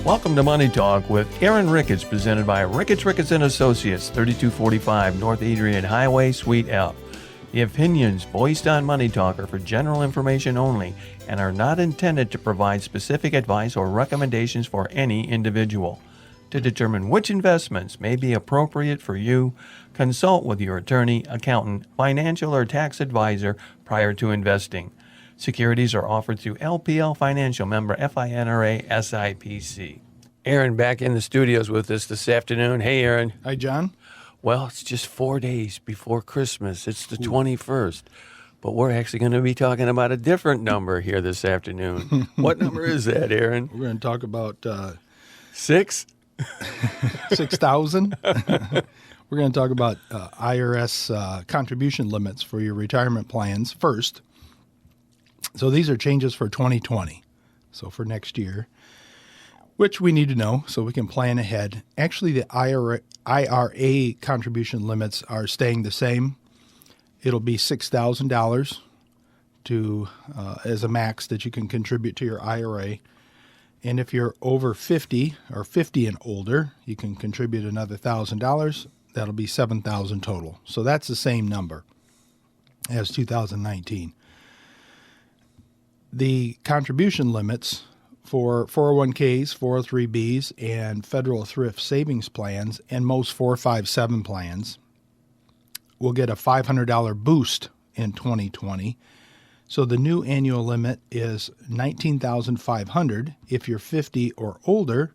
Welcome to Money Talk with Aaron Ricketts, presented by Ricketts & Associates, 3245 North Adrian Highway, Suite F. The opinions voiced on Money Talk are for general information only and are not intended to provide specific advice or recommendations for any individual. To determine which investments may be appropriate for you, consult with your attorney, accountant, financial, or tax advisor prior to investing. Securities are offered through LPL Financial, member FINRA SIPC. Aaron back in the studios with us this afternoon. Hey, Aaron. Hi, John. Well, it's just 4 days before Christmas. It's the 21st. But we're actually going to be talking about a different number here this afternoon. What number is that, Aaron? We're going to talk about 6? 6,000. We're going to talk about IRS contribution limits for your retirement plans first. So these are changes for 2020, so for next year, which we need to know so we can plan ahead. Actually, the IRA contribution limits are staying the same. It'll be $6,000 to as a max that you can contribute to your IRA. And if you're over 50 or 50 and older, you can contribute another $1,000. That'll be $7,000 total. So that's the same number as 2019. The contribution limits for 401ks, 403bs, and federal thrift savings plans, and most 457 plans will get a $500 boost in 2020. So the new annual limit is $19,500. If you're 50 or older,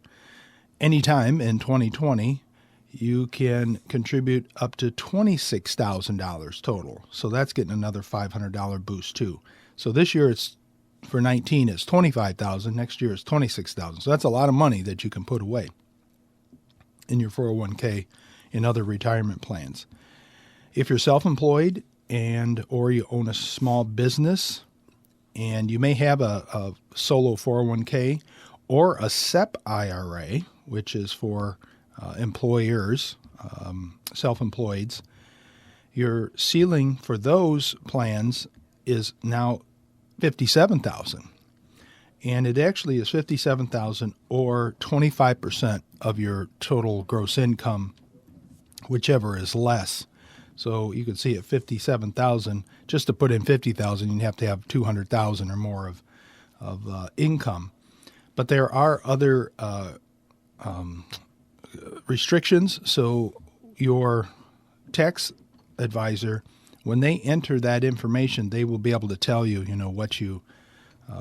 anytime in 2020, you can contribute up to $26,000 total. So that's getting another $500 boost too. So this year for 19, it's $25,000. Next year, it's $26,000. So that's a lot of money that you can put away in your 401k and other retirement plans. If you're self-employed or you own a small business and you may have a solo 401k or a SEP IRA, which is for employers, self-employeds, your ceiling for those plans is now $57,000, and it actually is $57,000 or 25% of your total gross income, whichever is less. So you can see at $57,000, just to put in $50,000, you'd have to have $200,000 or more of income. But there are other restrictions. So your tax advisor, when they enter that information, they will be able to tell you, what you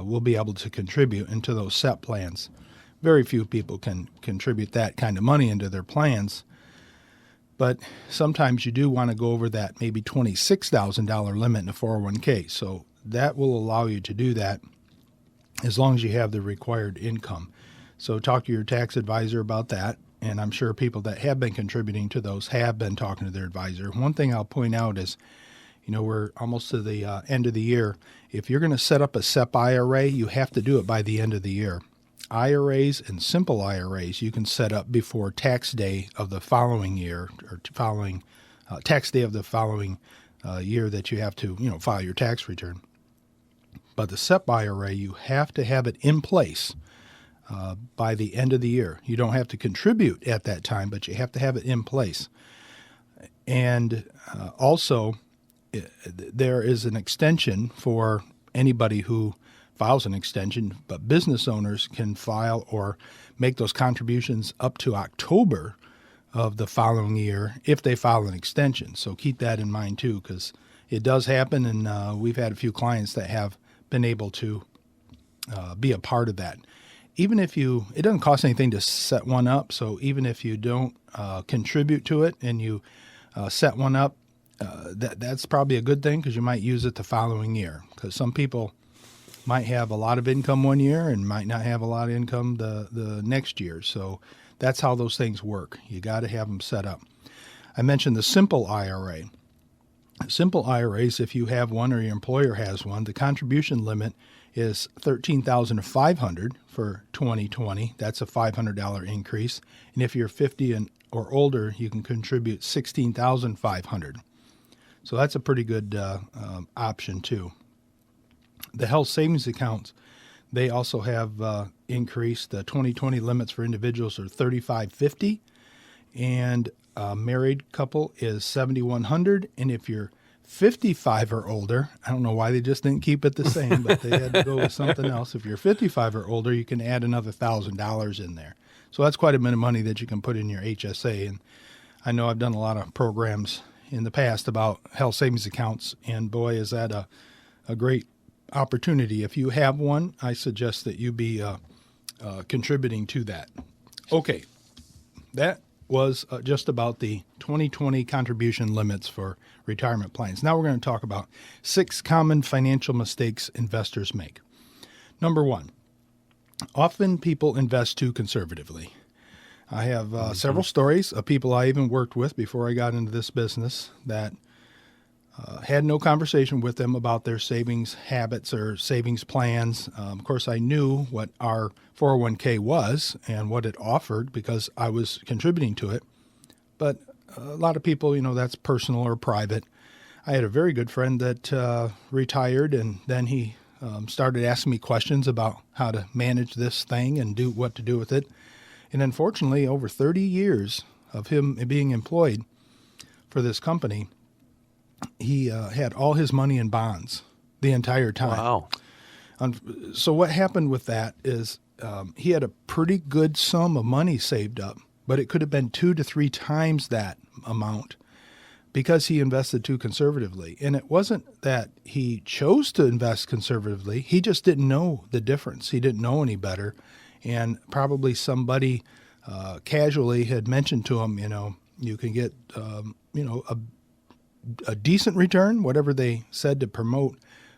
will be able to contribute into those SEP plans. Very few people can contribute that kind of money into their plans, but sometimes you do want to go over that maybe $26,000 limit in a 401k. So that will allow you to do that as long as you have the required income. So talk to your tax advisor about that. And I'm sure people that have been contributing to those have been talking to their advisor. One thing I'll point out is, we're almost to the end of the year. If you're going to set up a SEP IRA, you have to do it by the end of the year. IRAs and simple IRAs you can set up before tax day of the following year, or following tax day of the following year that you have to, file your tax return. But the SEP IRA, you have to have it in place by the end of the year. You don't have to contribute at that time, but you have to have it in place. And also, there is an extension for anybody who files an extension, but business owners can file or make those contributions up to October of the following year if they file an extension. So keep that in mind too, because it does happen, and we've had a few clients that have been able to be a part of that. Even if it doesn't cost anything to set one up, so even if you don't contribute to it and you set one up, that's probably a good thing because you might use it the following year. Because some people might have a lot of income one year and might not have a lot of income the next year. So that's how those things work. You got to have them set up. I mentioned the simple IRA. Simple IRAs, if you have one or your employer has one, the contribution limit is $13,500 for 2020. That's a $500 increase. And if you're 50 or older, you can contribute $16,500. So that's a pretty good option too. The health savings accounts, They also have increased the 2020 limits for individuals are 3,550, and a married couple is 7,100. And if you're 55 or older, I don't know why they just didn't keep it the same, but they had to go with something else. If you're 55 or older, you can add another $1,000 in there. So that's quite a bit of money that you can put in your HSA. And I know I've done a lot of programs in the past about health savings accounts, and boy, is that a great opportunity. If you have one, I suggest that you be contributing to that. Okay, that was just about the 2020 contribution limits for retirement plans. Now we're going to talk about 6 common financial mistakes investors make. Number 1, often people invest too conservatively. I have several stories of people I even worked with before I got into this business that had no conversation with them about their savings habits or savings plans. Of course, I knew what our 401k was and what it offered because I was contributing to it. But a lot of people, that's personal or private. I had a very good friend that retired, and then he started asking me questions about how to manage this thing and do what to do with it. And unfortunately, over 30 years of him being employed for this company, he had all his money in bonds the entire time. Wow. So what happened with that is he had a pretty good sum of money saved up, but it could have been 2 to 3 times that amount because he invested too conservatively. And it wasn't that he chose to invest conservatively. He just didn't know the difference. He didn't know any better. And probably somebody casually had mentioned to him, you can get, a decent return, whatever they said to promote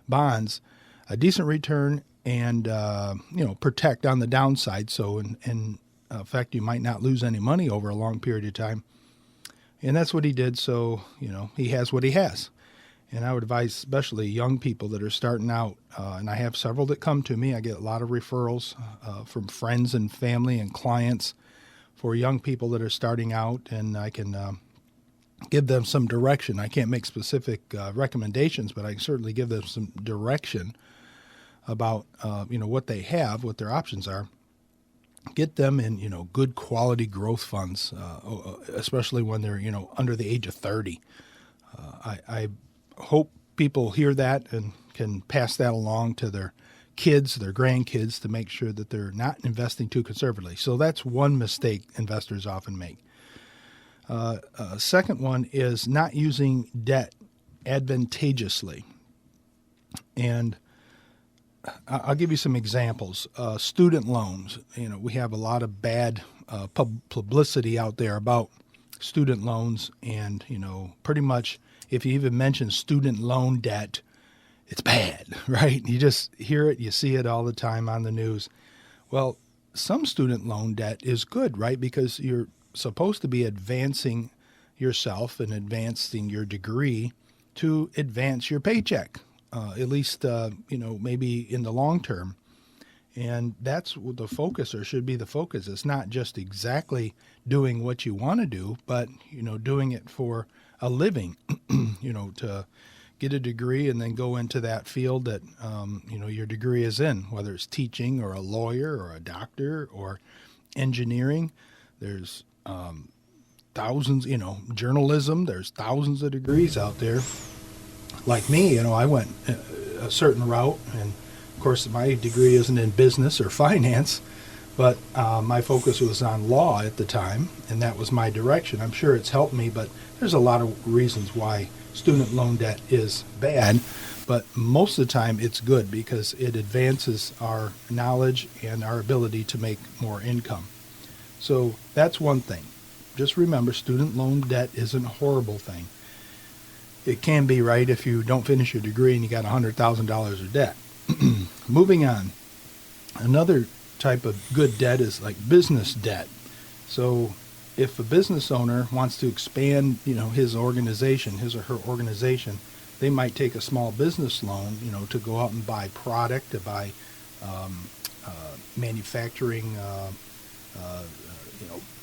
bonds, a decent return and, protect on the downside. So in effect, you might not lose any money over a long period of time. And that's what he did. So, he has what he has. And I would advise especially young people that are starting out, and I have several that come to me. I get a lot of referrals from friends and family and clients for young people that are starting out, and I can give them some direction. I can't make specific recommendations, but I can certainly give them some direction about what they have, what their options are. Get them in good quality growth funds, especially when they're under the age of 30. I hope people hear that and can pass that along to their kids, their grandkids, to make sure that they're not investing too conservatively. So that's one mistake investors often make. Second one is not using debt advantageously. And I'll give you some examples. Student loans. We have a lot of bad publicity out there about student loans, and pretty much if you even mention student loan debt, it's bad, right? You just hear it, you see it all the time on the news. Well, some student loan debt is good, right? Because you're supposed to be advancing yourself and advancing your degree to advance your paycheck, at least, maybe in the long term. And that's what the focus, or should be the focus. It's not just exactly doing what you want to do, but, doing it for a living, to get a degree and then go into that field that, your degree is in, whether it's teaching or a lawyer or a doctor or engineering. There's thousands, journalism, there's thousands of degrees out there. Like me, I went a certain route, and of course my degree isn't in business or finance, but my focus was on law at the time, and that was my direction. I'm sure it's helped me, but there's a lot of reasons why student loan debt is bad, but most of the time it's good because it advances our knowledge and our ability to make more income. So that's one thing. Just remember, student loan debt isn't a horrible thing. It can be, right, if you don't finish your degree and you got $100,000 of debt. Moving on. Another type of good debt is like business debt. So if a business owner wants to expand, his organization, his or her organization, they might take a small business loan, to go out and buy product, to buy manufacturing,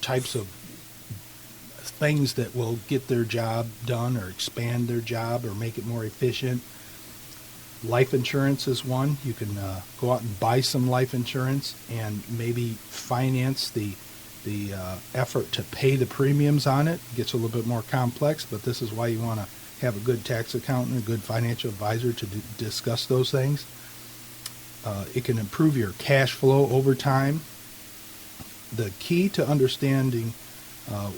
types of things that will get their job done or expand their job or make it more efficient. Life insurance is one. You can go out and buy some life insurance and maybe finance the effort to pay the premiums on it. It gets a little bit more complex, but this is why you want to have a good tax accountant, a good financial advisor to discuss those things. It can improve your cash flow over time. The key to understanding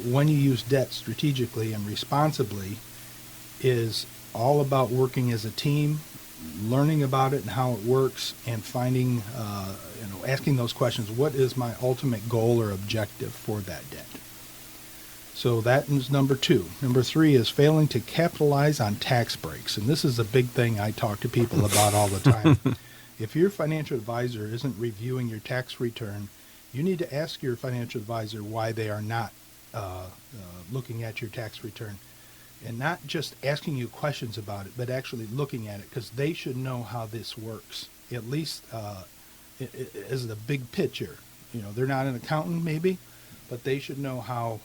when you use debt strategically and responsibly is all about working as a team, learning about it and how it works, and finding, asking those questions. What is my ultimate goal or objective for that debt? So that is number 2. Number 3 is failing to capitalize on tax breaks. And this is a big thing I talk to people about all the time. If your financial advisor isn't reviewing your tax return, you need to ask your financial advisor why they are not looking at your tax return. And not just asking you questions about it, but actually looking at it, because they should know how this works, at least as the big picture. They're not an accountant maybe, but they should know how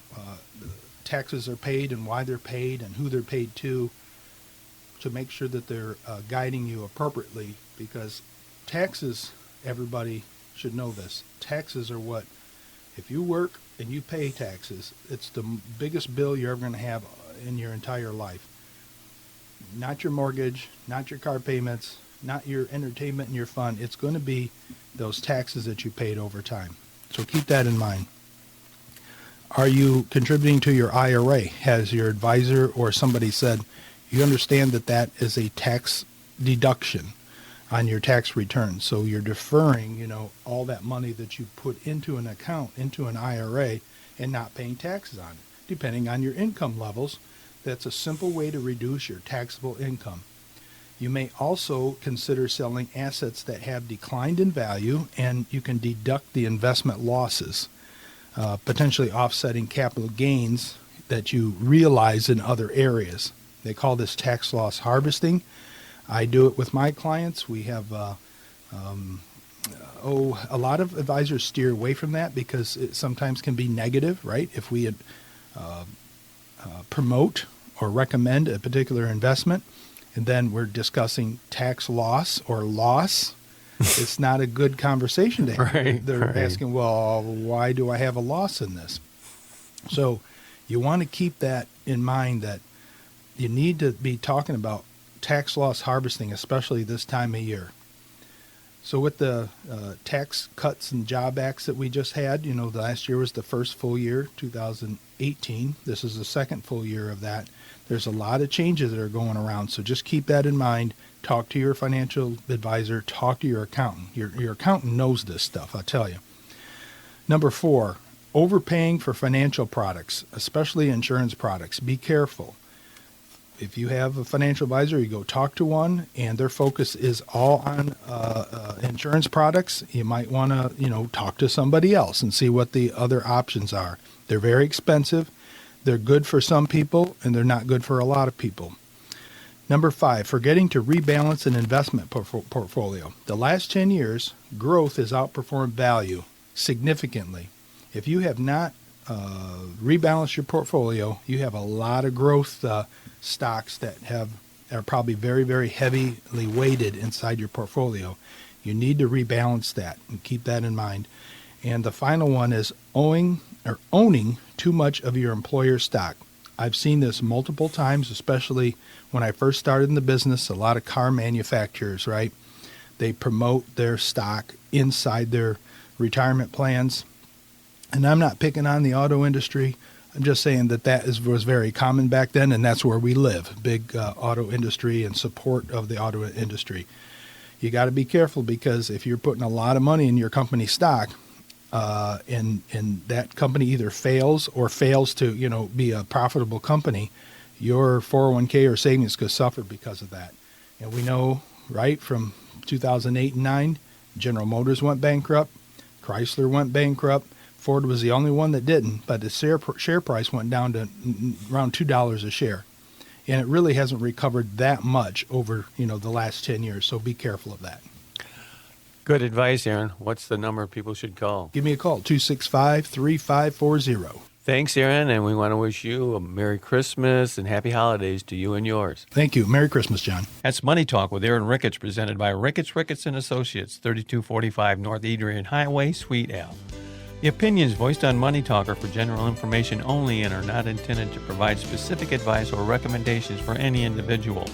taxes are paid and why they're paid and who they're paid to make sure that they're guiding you appropriately, because taxes, everybody should know this, taxes are what, if you work and you pay taxes, it's the biggest bill you're ever going to have in your entire life. Not your mortgage, not your car payments, not your entertainment and your fun. It's going to be those taxes that you paid over time. So keep that in mind. Are you contributing to your IRA? Has your advisor or somebody said, you understand that that is a tax deduction on your tax return? So you're deferring, all that money that you put into an account, into an IRA, and not paying taxes on it. Depending on your income levels, that's a simple way to reduce your taxable income. You may also consider selling assets that have declined in value, and you can deduct the investment losses, potentially offsetting capital gains that you realize in other areas. They call this tax loss harvesting. I do it with my clients. We have a lot of advisors steer away from that because it sometimes can be negative, right? If we promote or recommend a particular investment, and then we're discussing tax loss or loss, it's not a good conversation to have. Right, They're asking, well, why do I have a loss in this? So you want to keep that in mind, that you need to be talking about tax loss harvesting, especially this time of year. So with the Tax Cuts and Job Acts that we just had, the last year was the first full year, 2018. This is the second full year of that. There's a lot of changes that are going around, so just keep that in mind. Talk to your financial advisor. Talk to your accountant. Your accountant knows this stuff, I'll tell you. Number 4, overpaying for financial products, especially insurance products. Be careful. If you have a financial advisor, you go talk to one, and their focus is all on insurance products, you might want to, talk to somebody else and see what the other options are. They're very expensive. They're good for some people, and they're not good for a lot of people. Number 5, forgetting to rebalance an investment portfolio. The last 10 years, growth has outperformed value significantly. If you have not rebalanced your portfolio, you have a lot of growth stocks that are probably very, very heavily weighted inside your portfolio. You need to rebalance that and keep that in mind. And the final one is owning too much of your employer stock. I've seen this multiple times, especially when I first started in the business. A lot of car manufacturers, right? They promote their stock inside their retirement plans. And I'm not picking on the auto industry. I'm just saying that was very common back then, and that's where we live, big auto industry and support of the auto industry. You got to be careful, because if you're putting a lot of money in your company stock, and that company either fails to be a profitable company, your 401k or savings could suffer because of that. And we know, right, from 2008 and 9, General Motors went bankrupt, Chrysler went bankrupt, Ford was the only one that didn't, but the share price went down to around $2 a share. And it really hasn't recovered that much over, the last 10 years. So be careful of that. Good advice, Aaron. What's the number people should call? Give me a call, 265-3540. Thanks, Aaron, and we want to wish you a Merry Christmas and Happy Holidays to you and yours. Thank you. Merry Christmas, John. That's Money Talk with Aaron Ricketts, presented by Ricketts and Associates, 3245 North Adrian Highway, Suite L. The opinions voiced on Money Talk are for general information only and are not intended to provide specific advice or recommendations for any individual.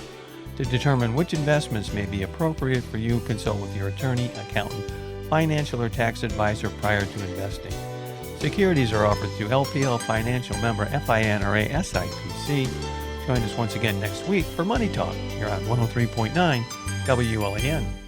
To determine which investments may be appropriate for you, consult with your attorney, accountant, financial or tax advisor prior to investing. Securities are offered through LPL Financial, member FINRA SIPC. Join us once again next week for Money Talk here on 103.9 WLEN.